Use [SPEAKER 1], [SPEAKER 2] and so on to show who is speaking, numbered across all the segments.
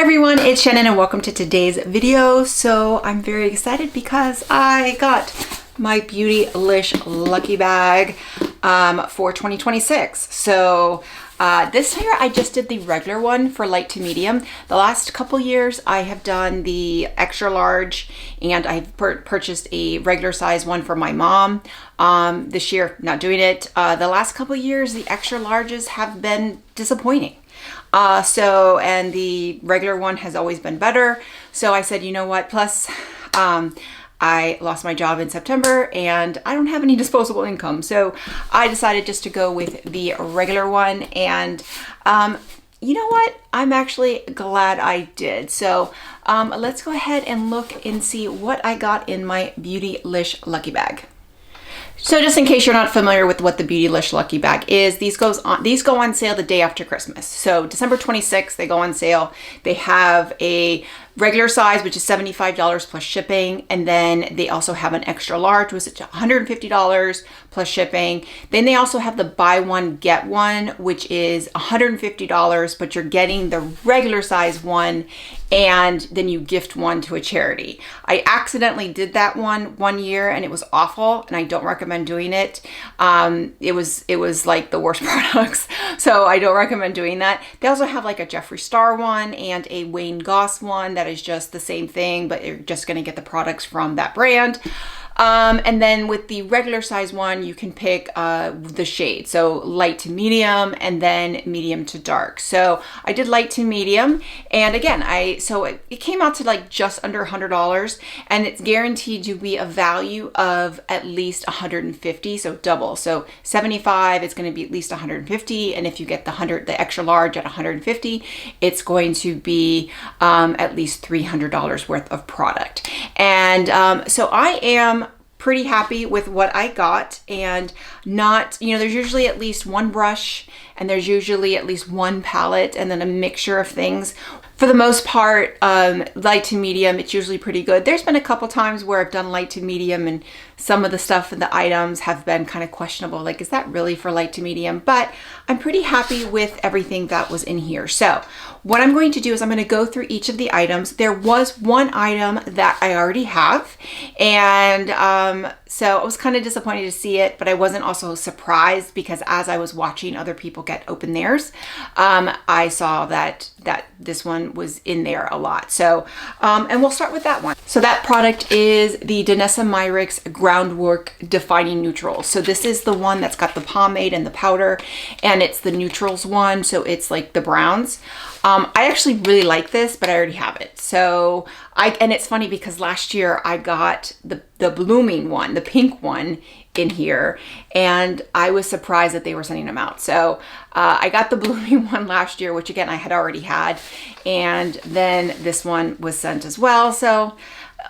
[SPEAKER 1] everyone, it's Shannon and welcome to today's video. So I'm very excited because I got my Beautylish Lucky Bag for 2026. So this year I just did the regular one for light to medium. The last couple years I have done the extra large and I've purchased a regular size one for my mom. This year, not doing it. The last couple years, the extra larges have been disappointing. And the regular one has always been better. So I said, you know what? Plus, I lost my job in September and I don't have any disposable income. So I decided just to go with the regular one. And, you know what? I'm actually glad I did. So, let's go ahead and look and see what I got in my Beautylish Lucky Bag. So just in case you're not familiar with what the Beautylish Lucky Bag is, these go on sale the day after Christmas. So December 26th, they go on sale. They have a regular size, which is $75 plus shipping. And then they also have an extra large, which is $150 plus shipping. Then they also have the buy one, get one, which is $150, but you're getting the regular size one and then you gift one to a charity. I accidentally did that one year and it was awful and I don't recommend doing it. It was like the worst products. So I don't recommend doing that. They also have like a Jeffree Star one and a Wayne Goss one that is just the same thing, but you're just going to get the products from that brand. And then with the regular size one, you can pick the shade. So light to medium and then medium to dark. So I did light to medium. And again, so it came out to like just under $100 and it's guaranteed to be a value of at least 150. So double. So 75, it's going to be at least 150. And if you get the extra large at 150, it's going to be at least $300 worth of product. And so I am pretty happy with what I got, and there's usually at least one brush and there's usually at least one palette and then a mixture of things. For the most part, light to medium, it's usually pretty good. There's been a couple times where I've done light to medium and some of the stuff in the items have been kind of questionable. Like, is that really for light to medium? But I'm pretty happy with everything that was in here. So what I'm going to do is I'm going to go through each of the items. There was one item that I already have. And so I was kind of disappointed to see it, but I wasn't also surprised because as I was watching other people get open theirs, I saw that this one was in there a lot. So, and we'll start with that one. So that product is the Danessa Myricks Groundwork Defining Neutrals. So this is the one that's got the pomade and the powder, and it's the neutrals one. So it's like the browns. I actually really like this, but I already have it. So and it's funny because last year I got the blooming one, the pink one in here, and I was surprised that they were sending them out. So I got the blooming one last year, which again I had already had, and then this one was sent as well. So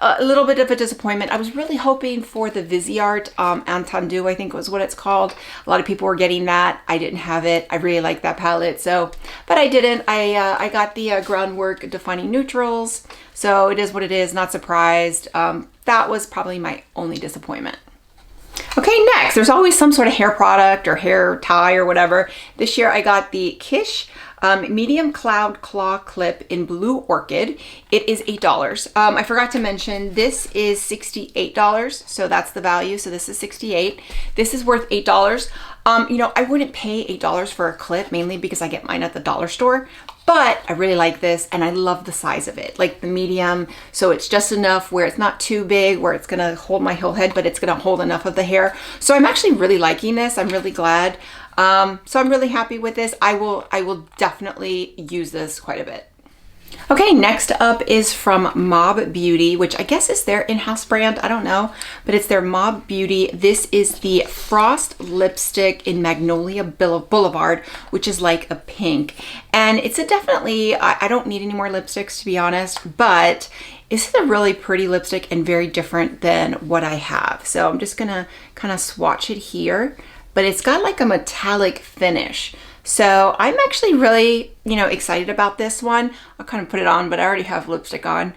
[SPEAKER 1] a little bit of a disappointment. I was really hoping for the Viseart Entendu, I think was what it's called. A lot of people were getting that. I didn't have it. I really like that palette, so, but I didn't. I got the Groundwork Defining Neutrals, so it is what it is. Not surprised. That was probably my only disappointment. Okay, next, there's always some sort of hair product or hair tie or whatever. This year I got the Kitsch medium cloud claw clip in blue orchid. It is $8. I forgot to mention this is $68, so that's the value. So this is $68. This is worth $8. I wouldn't pay $8 for a clip, mainly because I get mine at the dollar store, but I really like this and I love the size of it, like the medium. So it's just enough where it's not too big, where it's gonna hold my whole head, but it's gonna hold enough of the hair. So I'm actually really liking this. I'm really glad. So I'm really happy with this. I will definitely use this quite a bit. Okay, next up is from Mob Beauty, which I guess is their in-house brand. I don't know, but it's their Mob Beauty. This is the Frost lipstick in Magnolia Boulevard, which is like a pink. And it's definitely, I don't need any more lipsticks to be honest, but this is a really pretty lipstick and very different than what I have. So I'm just gonna kind of swatch it here, but it's got like a metallic finish. So I'm actually really, excited about this one. I'll kind of put it on, but I already have lipstick on.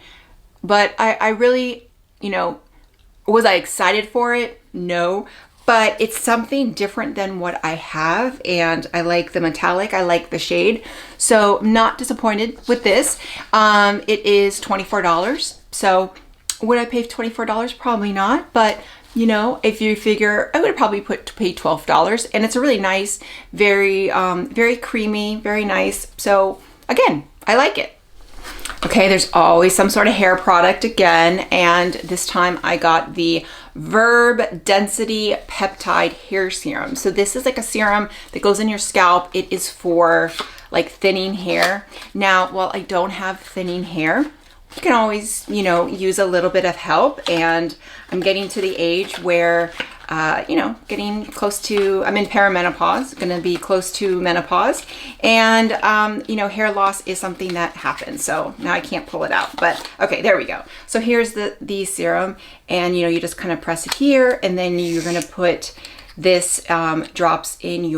[SPEAKER 1] But I really, was I excited for it? No. but it's something different than what I have, and I like the metallic, I like the shade, so not disappointed with this. It is $24, so would I pay $24? Probably not, but you know, if you figure, I would probably pay $12, and it's a really nice, very creamy, very nice. So again, I like it. Okay, there's always some sort of hair product again, and this time I got the Verb Density Peptide Hair Serum. So this is like a serum that goes in your scalp. It is for like thinning hair. Now, while I don't have thinning hair, you can always, you know, use a little bit of help, and I'm getting to the age where, you know, getting close to, I'm in perimenopause, gonna be close to menopause, and, you know, hair loss is something that happens, so now I can't pull it out, but okay, there we go. So here's the serum, and, you know, you just kind of press it here, and then you're gonna put this drops in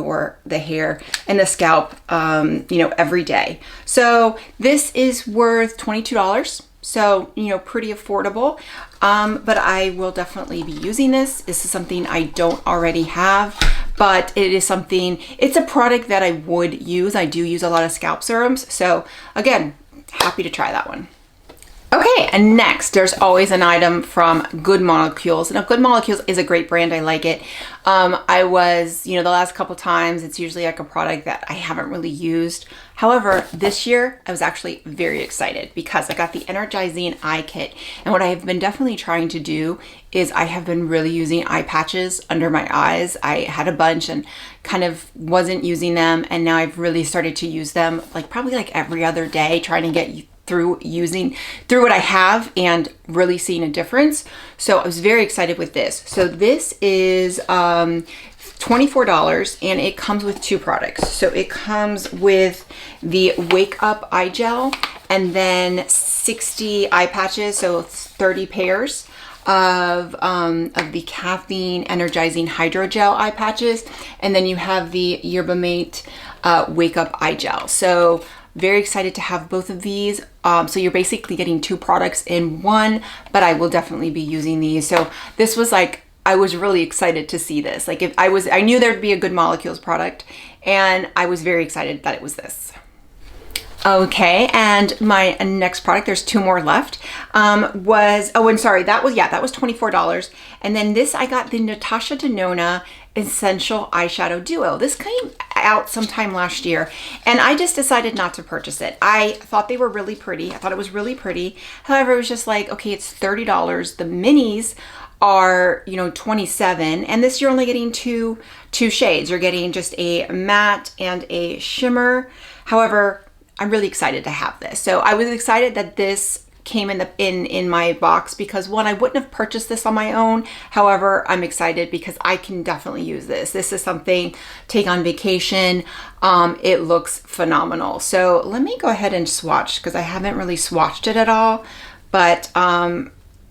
[SPEAKER 1] the hair and the scalp, you know, every day. So this is worth $22. So, you know, pretty affordable. But I will definitely be using this. This is something I don't already have, but it is something, it's a product that I would use. I do use a lot of scalp serums. So again, happy to try that one. Okay, and next, there's always an item from Good Molecules. Now, Good Molecules is a great brand. I like it. I was, you know, the last couple times, it's usually like a product that I haven't really used. However, this year, I was actually very excited because I got the Energizing Eye Kit. And what I have been definitely trying to do is I have been really using eye patches under my eyes. I had a bunch and kind of wasn't using them. And now I've really started to use them like probably like every other day, trying to get through what I have and really seeing a difference. So I was very excited with this. So this is $24, and it comes with two products. So it comes with the Wake Up Eye Gel and then 60 eye patches, so it's 30 pairs of the Caffeine Energizing Hydrogel eye patches, and then you have the Yerba Mate Wake Up Eye Gel. So very excited to have both of these. So you're basically getting two products in one, but I will definitely be using these. So this was like, I was really excited to see this. Like if I knew there'd be a Good Molecules product, and I was very excited that it was this. Okay, and my next product, there's two more left, was, oh, and sorry, that was $24. And then this, I got the Natasha Denona Essential Eyeshadow Duo. This came out sometime last year, and I just decided not to purchase it. I thought they were really pretty. I thought it was really pretty. However, it was just like, okay, it's $30. The minis are, you know, $27, and this you're only getting two shades. You're getting just a matte and a shimmer. However, I'm really excited to have this. So I was excited that this came in my box because, one, I wouldn't have purchased this on my own. However, I'm excited because I can definitely use this. This is something take on vacation. It looks phenomenal. So let me go ahead and swatch because I haven't really swatched it at all, but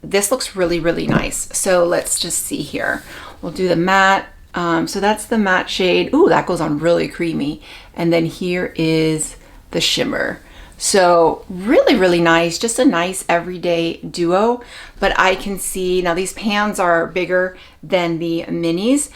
[SPEAKER 1] this looks really, really nice. So let's just see here. We'll do the matte. So that's the matte shade. Ooh, that goes on really creamy. And then here is the shimmer. So really, really nice, just a nice everyday duo. But I can see, now these pans are bigger than the minis,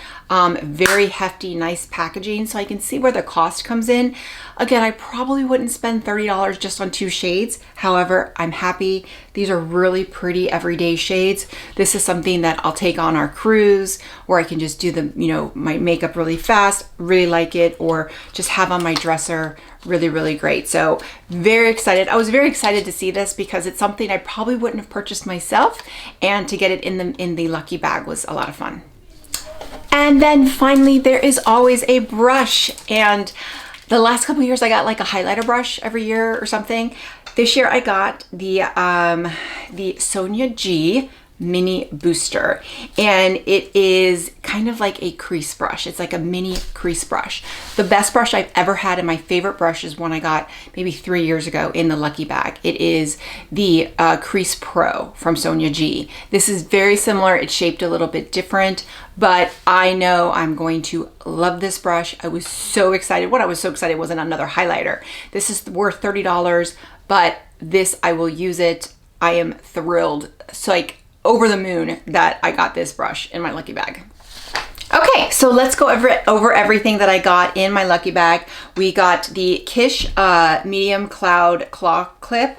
[SPEAKER 1] very hefty, nice packaging. So I can see where the cost comes in. Again, I probably wouldn't spend $30 just on two shades. However, I'm happy. These are really pretty everyday shades. This is something that I'll take on our cruise, or I can just do the, you know, my makeup really fast, really like it, or just have on my dresser. Really, really great. So very excited. I was very excited to see this because it's something I probably wouldn't have purchased myself, and to get it in the Lucky bag was a lot of fun. And then finally, there is always a brush, and the last couple of years I got like a highlighter brush every year or something. This year I got the Sonia G mini booster, and it is kind of like a crease brush. It's like a mini crease brush. The best brush I've ever had, and my favorite brush is one I got maybe 3 years ago in the Lucky bag. It is the Crease Pro from Sonia G. This is very similar. It's shaped a little bit different, but I know I'm going to love this brush. I was so excited. What I was so excited wasn't another highlighter. This is worth $30, but this, I will use it. I am thrilled. So like over the moon that I got this brush in my Lucky bag. Okay, so let's go over everything that I got in my lucky bag. We got the Kitsch medium cloud claw clip,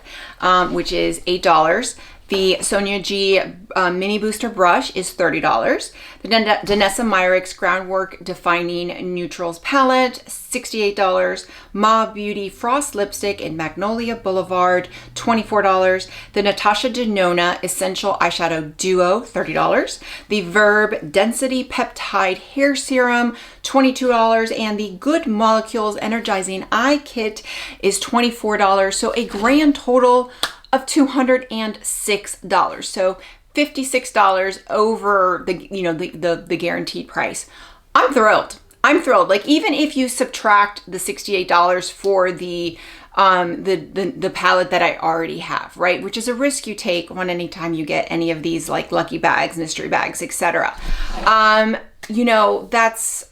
[SPEAKER 1] which is $8. The Sonia G mini booster brush is $30. The Danessa Myricks groundwork defining neutrals palette, $68. Ma Beauty frost lipstick in Magnolia Boulevard, $24. The Natasha Denona essential eyeshadow duo, $30. The Verb density peptide hair serum, $22. And the Good Molecules energizing eye kit is $24. So a grand total of $206. So $56 over the guaranteed price. I'm thrilled. I'm thrilled. Like, even if you subtract the $68 for the palette that I already have, right? Which is a risk you take on any time you get any of these like lucky bags, mystery bags, etc. You know, that's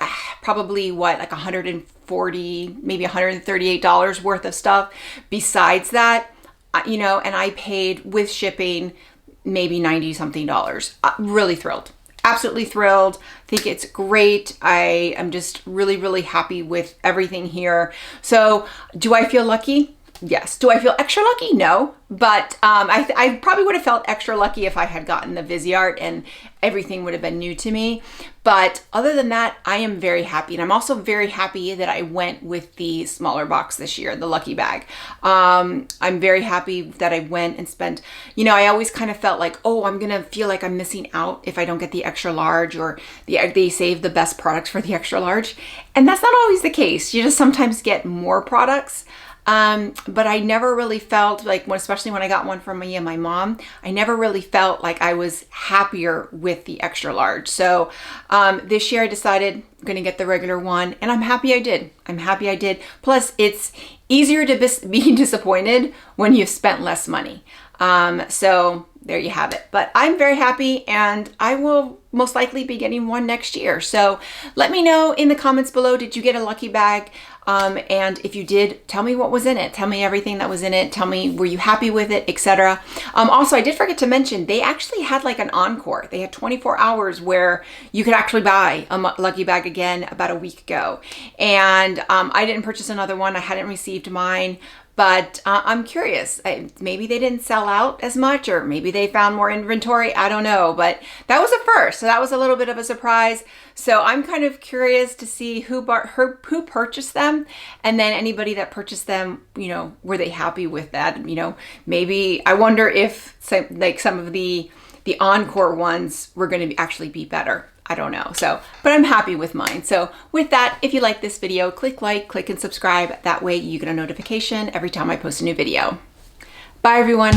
[SPEAKER 1] probably what, like $140, maybe $138 worth of stuff. Besides that, you know, and I paid with shipping maybe 90 something dollars. Really thrilled. Absolutely thrilled. Think it's great. I am just really, really happy with everything here. So do I feel lucky? Yes. Do I feel extra lucky? No. But I probably would have felt extra lucky if I had gotten the Viseart and everything would have been new to me. But other than that, I am very happy. And I'm also very happy that I went with the smaller box this year, the lucky bag. I'm very happy that I went and spent, you know, I always kind of felt like, oh, I'm going to feel like I'm missing out if I don't get the extra large, or they save the best products for the extra large. And that's not always the case. You just sometimes get more products. But I never really felt like, especially when I got one from me and my mom, I never really felt like I was happier with the extra large. So this year I decided I'm going to get the regular one, and I'm happy I did. I'm happy I did. Plus, it's easier to be disappointed when you've spent less money. So there you have it. But I'm very happy, and I will most likely be getting one next year. So let me know in the comments below, did you get a lucky bag? And if you did, tell me what was in it. Tell me everything that was in it. Tell me, were you happy with it, etc. Also, I did forget to mention, they actually had like an encore. They had 24 hours where you could actually buy a lucky bag again about a week ago. And I didn't purchase another one. I hadn't received mine. But I'm curious, maybe they didn't sell out as much, or maybe they found more inventory. I don't know, but that was a first. So that was a little bit of a surprise. So I'm kind of curious to see who purchased them, and then anybody that purchased them, you know, were they happy with that? You know, maybe I wonder if some of the encore ones were going to actually be better. I don't know. So, but I'm happy with mine. So with that, if you like this video, click like, click and subscribe. That way you get a notification every time I post a new video. Bye everyone.